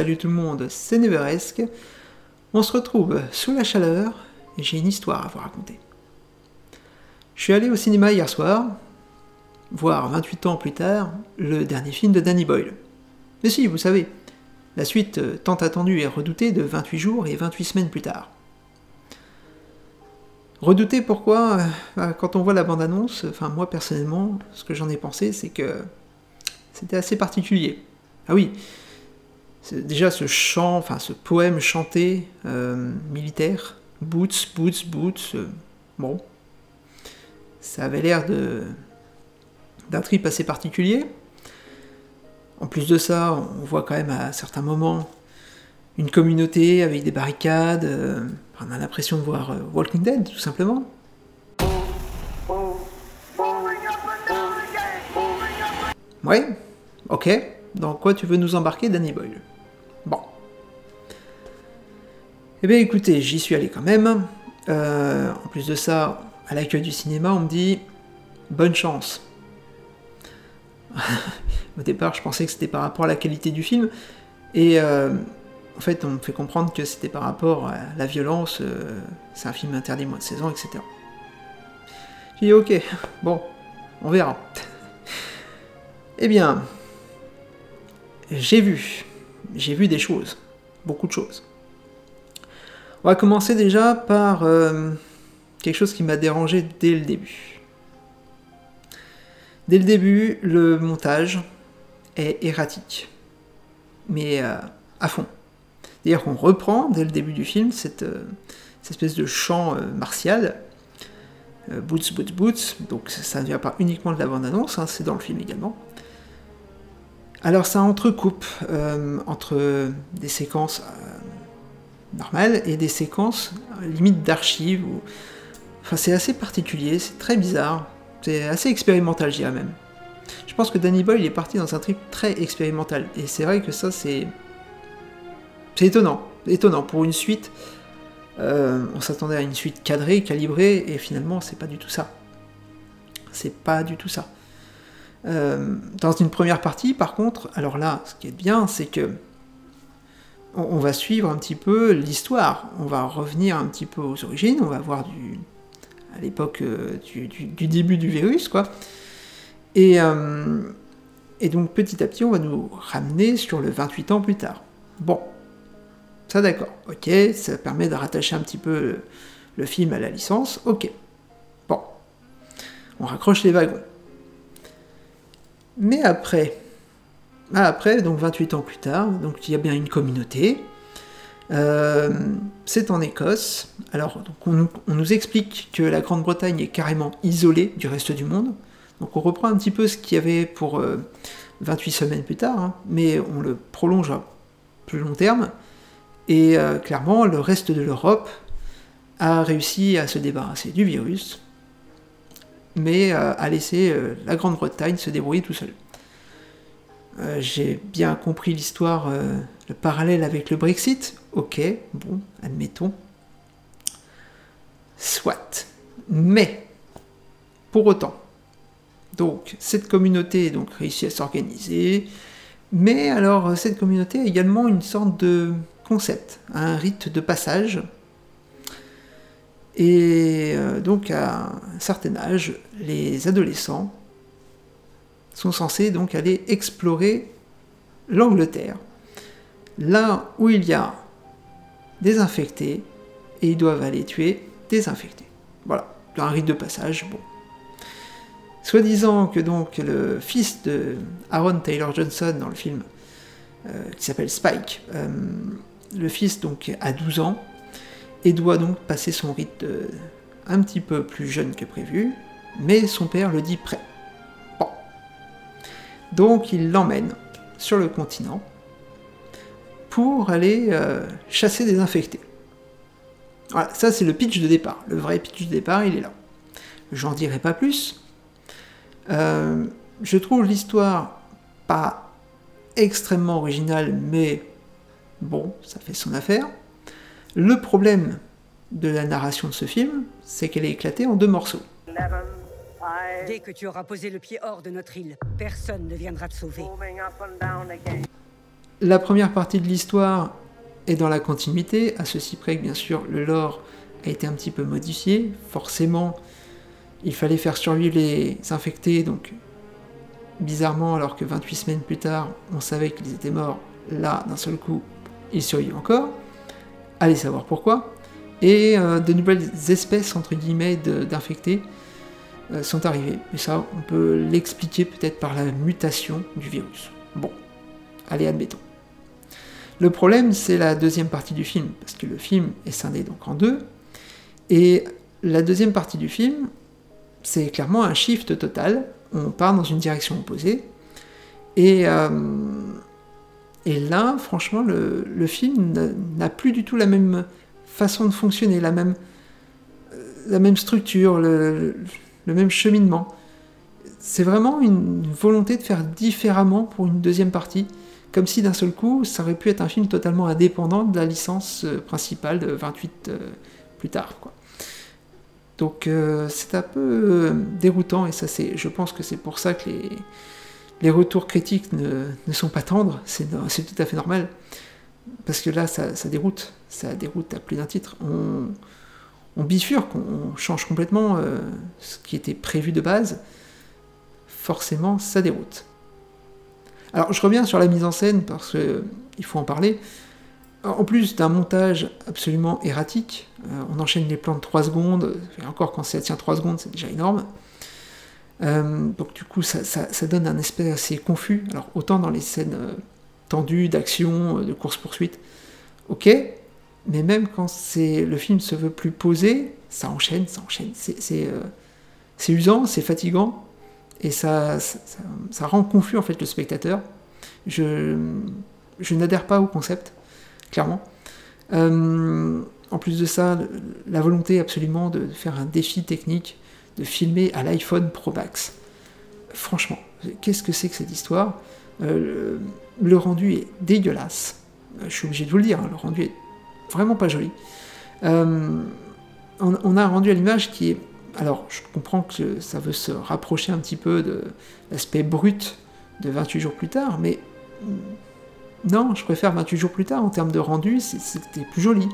Salut tout le monde, c'est Neveresque. On se retrouve sous la chaleur et j'ai une histoire à vous raconter. Je suis allé au cinéma hier soir, voir 28 ans plus tard, le dernier film de Danny Boyle. Mais si, vous savez, la suite tant attendue et redoutée de 28 jours et 28 semaines plus tard. Redoutée pourquoi? Quand on voit la bande-annonce, enfin moi personnellement, ce que j'en ai pensé, c'est que c'était assez particulier. Ah oui, déjà ce chant, enfin ce poème chanté militaire, boots, boots, boots, bon, ça avait l'air d'un trip assez particulier. En plus de ça, on voit quand même à certains moments une communauté avec des barricades, on a l'impression de voir Walking Dead, tout simplement. Ouais, ok, dans quoi tu veux nous embarquer, Danny Boyle? Bon. Eh bien écoutez, j'y suis allé quand même. En plus de ça, à l'accueil du cinéma, on me dit « bonne chance ». Au départ, je pensais que c'était par rapport à la qualité du film, et en fait, on me fait comprendre que c'était par rapport à la violence, c'est un film interdit moins de 16 ans, etc. J'ai dit « ok, bon, on verra ». Eh bien, j'ai vu des choses, beaucoup de choses. On va commencer déjà par quelque chose qui m'a dérangé dès le début. Dès le début, le montage est erratique, mais à fond. C'est-à-dire qu'on reprend, dès le début du film, cette espèce de chant martial, boots, boots, boots, donc ça ne vient pas uniquement de la bande-annonce, hein, c'est dans le film également. Alors ça entrecoupe entre des séquences normales et des séquences limite d'archives. Enfin, c'est assez particulier, c'est très bizarre, c'est assez expérimental, je dirais même. Je pense que Danny Boyle est parti dans un trip très expérimental, et c'est vrai que ça c'est étonnant, pour une suite. On s'attendait à une suite cadrée, calibrée, et finalement c'est pas du tout ça. C'est pas du tout ça. Dans une première partie, par contre, alors là, ce qui est bien, c'est que on va suivre un petit peu l'histoire, on va revenir un petit peu aux origines, on va voir à l'époque du début du virus, quoi. Et donc petit à petit, on va nous ramener sur le 28 ans plus tard. Bon, ça d'accord, ok, ça permet de rattacher un petit peu le film à la licence, ok. Bon, on raccroche les wagons. Mais après, donc 28 ans plus tard, donc il y a bien une communauté, c'est en Écosse. Alors donc on nous explique que la Grande-Bretagne est carrément isolée du reste du monde, donc on reprend un petit peu ce qu'il y avait pour 28 semaines plus tard, hein, mais on le prolonge à plus long terme, et clairement le reste de l'Europe a réussi à se débarrasser du virus, mais à laisser la Grande-Bretagne se débrouiller tout seul. J'ai bien compris l'histoire, le parallèle avec le Brexit, ok, bon, admettons. Soit. Mais, pour autant, donc, cette communauté donc, réussit à s'organiser, mais alors, cette communauté a également une sorte de concept, un rite de passage. Et donc à un certain âge, les adolescents sont censés donc aller explorer l'Angleterre, là où il y a des infectés, et ils doivent aller tuer des infectés. Voilà, un rite de passage, bon. Soi-disant que donc le fils de Aaron Taylor Johnson dans le film, qui s'appelle Spike, le fils donc a 12 ans, et doit donc passer son rite un petit peu plus jeune que prévu, mais son père le dit prêt. Bon. Donc il l'emmène sur le continent pour aller chasser des infectés. Voilà, ça c'est le pitch de départ. Le vrai pitch de départ, il est là. J'en dirai pas plus. Je trouve l'histoire pas extrêmement originale, mais bon, ça fait son affaire. Le problème de la narration de ce film, c'est qu'elle est éclatée en 2 morceaux. Dès que tu auras posé le pied hors de notre île, personne ne viendra te sauver. La première partie de l'histoire est dans la continuité, à ceci près que bien sûr le lore a été un petit peu modifié. Forcément, il fallait faire survivre les infectés, donc bizarrement, alors que 28 semaines plus tard, on savait qu'ils étaient morts, là, d'un seul coup, ils survivent encore. Allez savoir pourquoi. Et de nouvelles espèces, entre guillemets, d'infectés sont arrivées. Et ça, on peut l'expliquer peut-être par la mutation du virus. Bon, allez, admettons. Le problème, c'est la deuxième partie du film, parce que le film est scindé donc en deux, et la deuxième partie du film, c'est clairement un shift total. On part dans une direction opposée, et là, franchement, le film n'a plus du tout la même façon de fonctionner, la même structure, le même cheminement. C'est vraiment une volonté de faire différemment pour une deuxième partie, comme si d'un seul coup, ça aurait pu être un film totalement indépendant de la licence principale de 28 plus tard, quoi. Donc c'est un peu déroutant, et ça, je pense que c'est pour ça que les retours critiques ne sont pas tendres, c'est tout à fait normal, parce que là, ça déroute à plus d'un titre. On bifurque, on change complètement ce qui était prévu de base, forcément, ça déroute. Alors, je reviens sur la mise en scène, parce qu'il faut en parler. En plus d'un montage absolument erratique, on enchaîne les plans de 3 secondes, et encore quand ça tient 3 secondes, c'est déjà énorme. Donc du coup, ça donne un aspect assez confus. Alors, autant dans les scènes tendues, d'action, de course-poursuite, ok, mais même quand le film se veut plus posé, ça enchaîne. C'est usant, c'est fatigant, et ça rend confus en fait le spectateur. Je n'adhère pas au concept, clairement. En plus de ça, la volonté absolument de faire un défi technique, de filmer à l'iPhone Pro Max. Franchement, qu'est-ce que c'est que cette histoire ? Le rendu est dégueulasse. Je suis obligé de vous le dire, hein, le rendu est vraiment pas joli. On a un rendu à l'image qui est... Alors, je comprends que ça veut se rapprocher un petit peu de l'aspect brut de 28 jours plus tard, mais non, je préfère 28 jours plus tard en termes de rendu, c'était plus joli.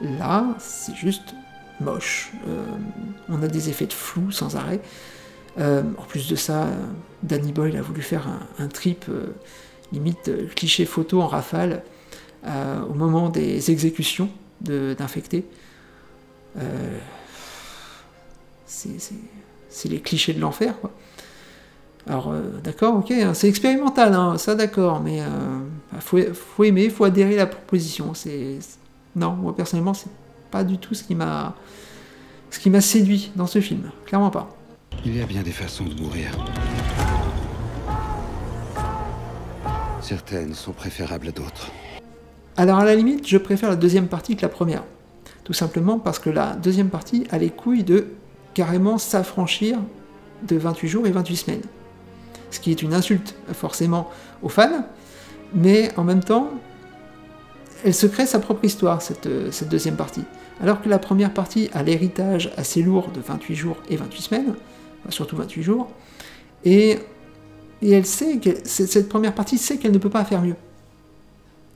Là, c'est juste moche. On a des effets de flou sans arrêt. En plus de ça, Danny Boyle a voulu faire un trip limite cliché photo en rafale au moment des exécutions d'infectés. C'est les clichés de l'enfer, quoi. Alors, d'accord, ok, hein, c'est expérimental, hein, ça d'accord, mais faut aimer, faut adhérer à la proposition. Non, moi personnellement, c'est pas du tout ce qui m'a séduit dans ce film, clairement pas. Il y a bien des façons de mourir. Certaines sont préférables à d'autres. Alors à la limite, je préfère la deuxième partie que la première. Tout simplement parce que la deuxième partie a les couilles de carrément s'affranchir de 28 jours et 28 semaines. Ce qui est une insulte forcément aux fans, mais en même temps, elle se crée sa propre histoire, cette deuxième partie. Alors que la première partie a l'héritage assez lourd de 28 jours et 28 semaines, enfin, surtout 28 jours, et elle sait que cette première partie sait qu'elle ne peut pas faire mieux.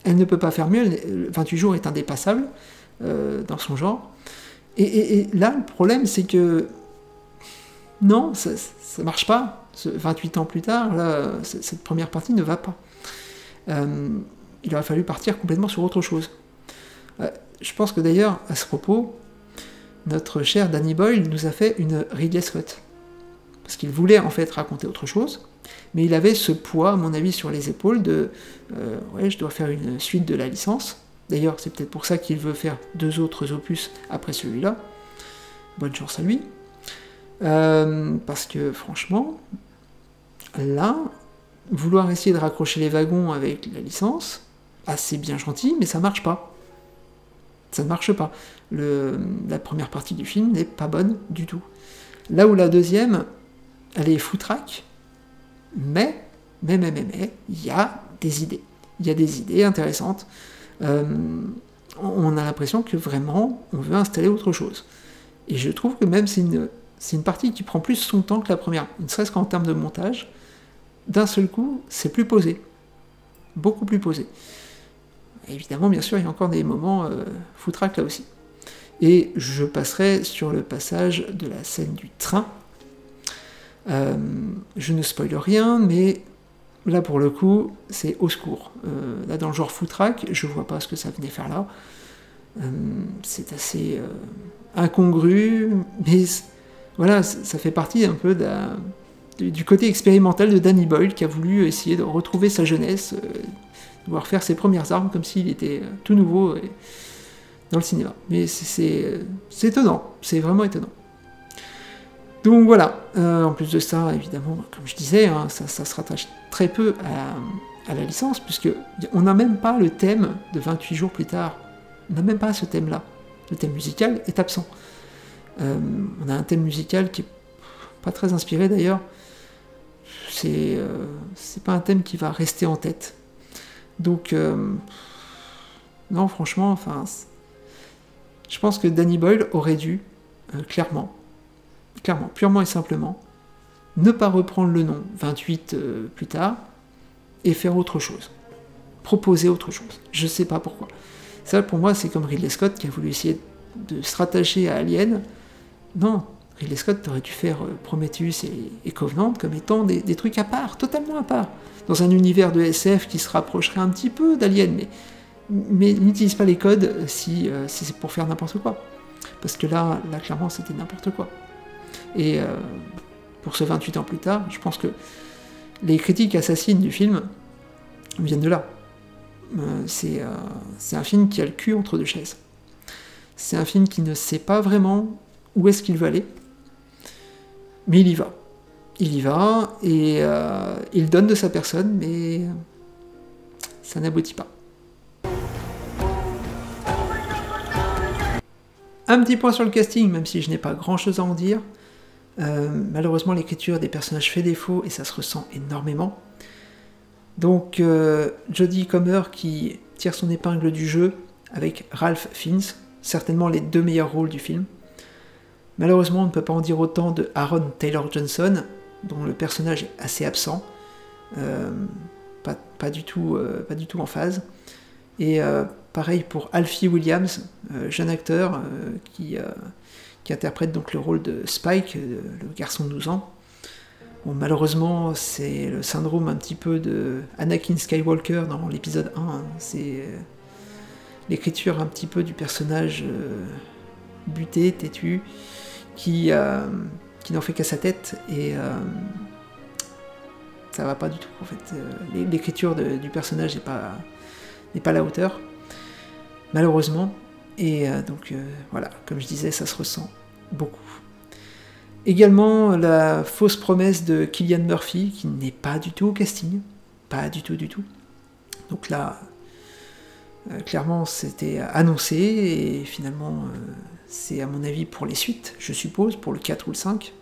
Elle ne peut pas faire mieux, 28 jours est indépassable dans son genre. Et là, le problème, c'est que non, ça marche pas. 28 ans plus tard, là, cette première partie ne va pas. Il aurait fallu partir complètement sur autre chose. Je pense que d'ailleurs, à ce propos, notre cher Danny Boyle nous a fait une Ridley Scott. Parce qu'il voulait en fait raconter autre chose, mais il avait ce poids, à mon avis, sur les épaules de ouais, je dois faire une suite de la licence. D'ailleurs, c'est peut-être pour ça qu'il veut faire 2 autres opus après celui-là. Bonne chance à lui. Parce que franchement, là, vouloir essayer de raccrocher les wagons avec la licence, c'est bien gentil, mais ça marche pas. Ça ne marche pas. La première partie du film n'est pas bonne du tout. Là où la deuxième, elle est foutraque, mais, il y a des idées. Il y a des idées intéressantes. On a l'impression que vraiment, on veut installer autre chose. Et je trouve que même c'est une partie qui prend plus son temps que la première, ne serait-ce qu'en termes de montage. D'un seul coup, c'est plus posé. beaucoup plus posé. Et évidemment, bien sûr, il y a encore des moments foutraques là aussi. Et je passerai sur le passage de la scène du train. Je ne spoile rien, mais là pour le coup, c'est au secours. Là dans le genre foutraque, je vois pas ce que ça venait faire là. C'est assez incongru, mais voilà, ça fait partie un peu du côté expérimental de Danny Boyle qui a voulu essayer de retrouver sa jeunesse, devoir faire ses premières armes comme s'il était tout nouveau dans le cinéma. Mais c'est étonnant, c'est vraiment étonnant. Donc voilà, en plus de ça, évidemment, comme je disais, hein, ça se rattache très peu à la licence, puisqu'on n'a même pas le thème de 28 jours plus tard. On n'a même pas ce thème-là. Le thème musical est absent. On a un thème musical qui est pas très inspiré d'ailleurs. C'est pas un thème qui va rester en tête. Donc, non, franchement, enfin, je pense que Danny Boyle aurait dû, clairement, purement et simplement, ne pas reprendre le nom 28 plus tard et faire autre chose. Proposer autre chose. Je sais pas pourquoi. Ça, pour moi, c'est comme Ridley Scott qui a voulu essayer de se rattacher à Alien. Non, Ridley Scott aurait dû faire Prometheus et Covenant comme étant des trucs à part, totalement à part. Dans un univers de SF qui se rapprocherait un petit peu d'Alien, mais n'utilise pas les codes si c'est pour faire n'importe quoi. Parce que là clairement, c'était n'importe quoi. Et pour ce 28 ans plus tard, je pense que les critiques assassines du film viennent de là. C'est un film qui a le cul entre deux chaises. C'est un film qui ne sait pas vraiment où est-ce qu'il veut aller, mais il y va. Il y va, et il donne de sa personne, mais ça n'aboutit pas. Un petit point sur le casting, même si je n'ai pas grand-chose à en dire. Malheureusement, l'écriture des personnages fait défaut, et ça se ressent énormément. Donc, Jodie Comer qui tire son épingle du jeu avec Ralph Fiennes, certainement les deux meilleurs rôles du film. Malheureusement, on ne peut pas en dire autant de Aaron Taylor Johnson, dont le personnage est assez absent, pas du tout en phase. Et pareil pour Alfie Williams, jeune acteur qui interprète donc le rôle de Spike, le garçon de 12 ans. Bon, malheureusement, c'est le syndrome un petit peu de Anakin Skywalker dans l'épisode 1. Hein. C'est l'écriture un petit peu du personnage buté, têtu, qui n'en fait qu'à sa tête, et ça va pas du tout en fait. L'écriture du personnage n'est pas à la hauteur, malheureusement, et donc voilà, comme je disais, ça se ressent beaucoup. Également la fausse promesse de Cillian Murphy, qui n'est pas du tout au casting, pas du tout. Donc là, clairement, c'était annoncé, et finalement, c'est à mon avis pour les suites, je suppose, pour le 4 ou le 5.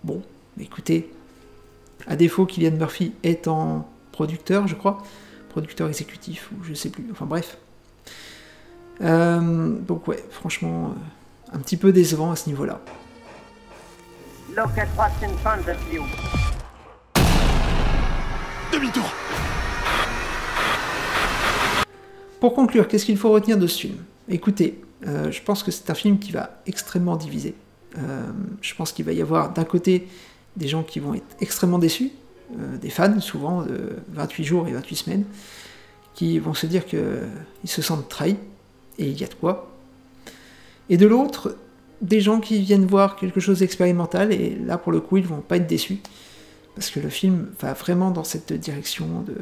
Bon, écoutez, à défaut, Cillian Murphy est en producteur, je crois, producteur exécutif, ou je sais plus, enfin bref. Donc ouais, franchement, un petit peu décevant à ce niveau-là. Look at what's in front of you. Demi-tour. Pour conclure, qu'est-ce qu'il faut retenir de ce film ? Écoutez, je pense que c'est un film qui va extrêmement diviser. Je pense qu'il va y avoir d'un côté des gens qui vont être extrêmement déçus, des fans souvent de 28 jours et 28 semaines, qui vont se dire qu'ils se sentent trahis, et il y a de quoi. Et de l'autre, des gens qui viennent voir quelque chose d'expérimental, et là pour le coup ils vont pas être déçus, parce que le film va vraiment dans cette direction de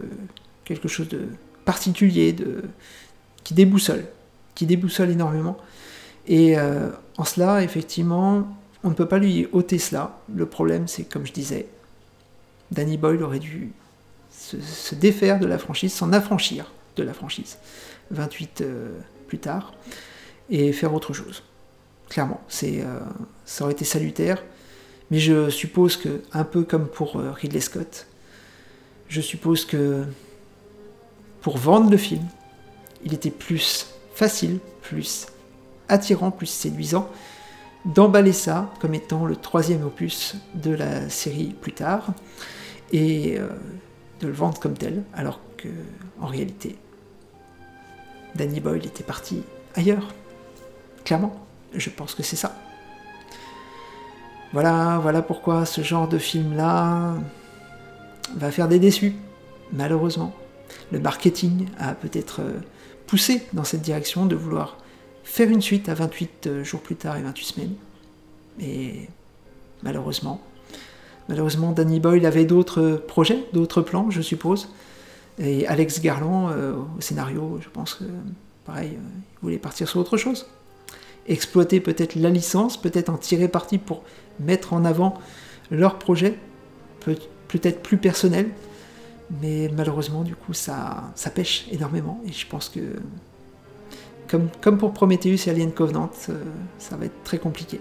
quelque chose de particulier, qui déboussole énormément, et en cela effectivement on ne peut pas lui ôter cela. Le problème c'est, comme je disais, Danny Boyle aurait dû se défaire de la franchise, s'en affranchir de la franchise 28 plus tard, et faire autre chose. Clairement, ça aurait été salutaire, mais je suppose que, un peu comme pour Ridley Scott, je suppose que pour vendre le film, il était plus facile, plus attirant, plus séduisant d'emballer ça comme étant le 3e opus de la série plus tard, et de le vendre comme tel, alors que, en réalité, Danny Boyle était parti ailleurs. Clairement, je pense que c'est ça. Voilà pourquoi ce genre de film-là va faire des déçus, malheureusement. Le marketing a peut-être poussé dans cette direction de vouloir faire une suite à 28 jours plus tard et 28 semaines. Et malheureusement, Danny Boyle avait d'autres projets, d'autres plans, je suppose. Et Alex Garland, au scénario, je pense que, pareil, il voulait partir sur autre chose. Exploiter peut-être la licence, peut-être en tirer parti pour mettre en avant leur projet, peut-être plus personnel, mais malheureusement, du coup, ça pêche énormément, et je pense que, comme pour Prometheus et Alien Covenant, ça va être très compliqué.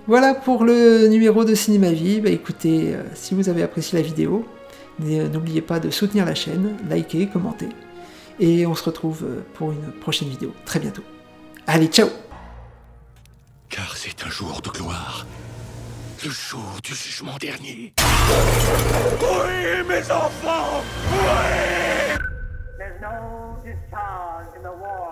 Voilà pour le numéro de Cinéma Vie. Bah écoutez, si vous avez apprécié la vidéo, n'oubliez pas de soutenir la chaîne, liker, commenter, et on se retrouve pour une prochaine vidéo très bientôt. Allez, ciao! Car c'est un jour de gloire, le jour du jugement dernier. Oui, mes enfants! Oui! There's no discharge in the war